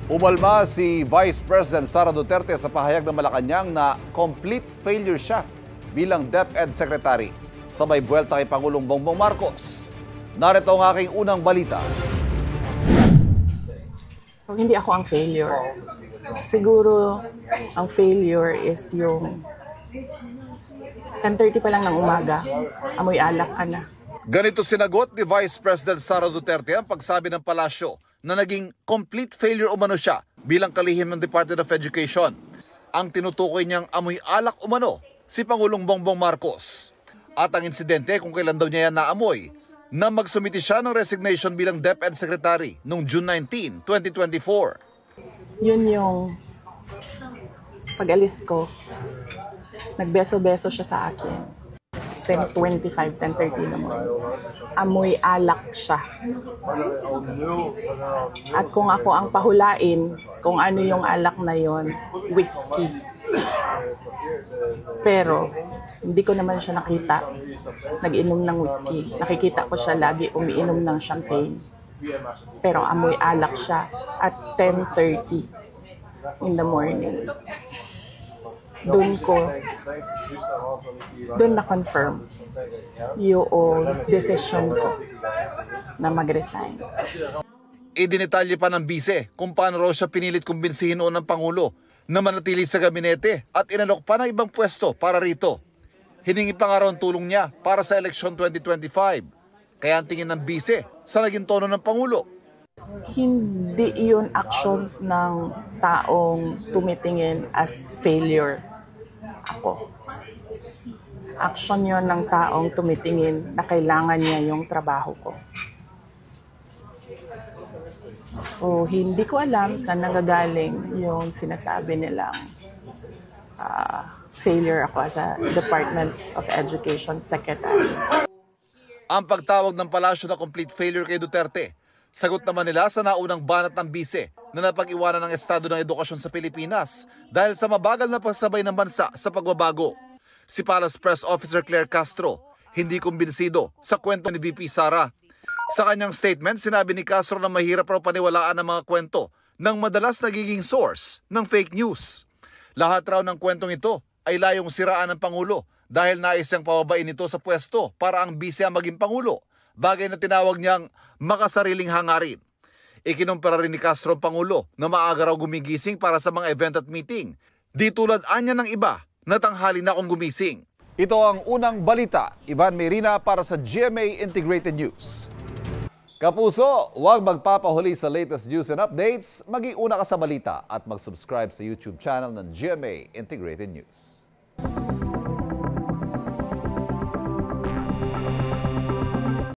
Umalma si Vice President Sara Duterte sa pahayag ng Malacanang na complete failure siya bilang DepEd Secretary. Sabay buwelta kay Pangulong Bongbong Marcos. Narito ang aking unang balita. So, hindi ako ang failure. Siguro, ang failure is yung 10:30 pa lang ng umaga, amoy alak ka na. Ganito sinagot ni Vice President Sara Duterte ang pagsabi ng palasyo na naging complete failure umano siya bilang kalihim ng Department of Education. Ang tinutukoy niyang amoy alak umano si Pangulong Bongbong Marcos. At ang insidente kung kailan daw niya yan naamoy na magsumiti siya ng resignation bilang DepEd Secretary noong June 19, 2024. Yun yung pag-alis ko, nagbeso-beso siya sa akin. 10:25, 10:30 naman. Amoy alak siya. At kung ako ang pahulain, kung ano yung alak na yon, whiskey. Pero, hindi ko naman siya nakita nag-inom ng whiskey. Nakikita ko siya lagi umiinom ng champagne. Pero amoy alak siya at 10:30 in the morning. Doon na-confirm yung decision ko na mag-resign. Idinitalye pa ng bise kung paano raw siya pinilit kumbinsihin noon ng Pangulo na manatili sa gabinete at inalok pa ng ibang pwesto para rito. Hiningi pa nga raw ang tulong niya para sa eleksyon 2025. Kaya ang tingin ng bise sa naging tono ng Pangulo. Hindi yun actions ng taong tumitingin as failure. Ako. Action yun ng taong tumitingin na kailangan niya yung trabaho ko. So, hindi ko alam saan nanggagaling yung sinasabi nilang failure ako as a Department of Education Secretary. Ang pagtawag ng palasyo na complete failure kay Duterte, sagot naman nila sa naunang banat ng bise na napag-iwanan ng estado ng edukasyon sa Pilipinas dahil sa mabagal na pagsabay ng bansa sa pagbabago. Si Palace Press Officer Claire Castro hindi kumbinsido sa kwento ni VP Sara. Sa kanyang statement, sinabi ni Castro na mahirap raw paniwalaan ang mga kwento ng madalas nagiging source ng fake news. Lahat raw ng kwentong ito ay layong siraan ng Pangulo dahil nais siyang pababain ito sa pwesto para ang bise ang maging Pangulo, bagay na tinawag niyang makasariling hangarin. Ikinumpara rin ni Castro ang Pangulo na maaga raw gumigising para sa mga event at meeting. Di tulad anya ng iba na tanghali na akong gumising. Ito ang unang balita. Ivan Merina para sa GMA Integrated News. Kapuso, huwag magpapahuli sa latest news and updates. Maging una ka sa balita at mag-subscribe sa YouTube channel ng GMA Integrated News.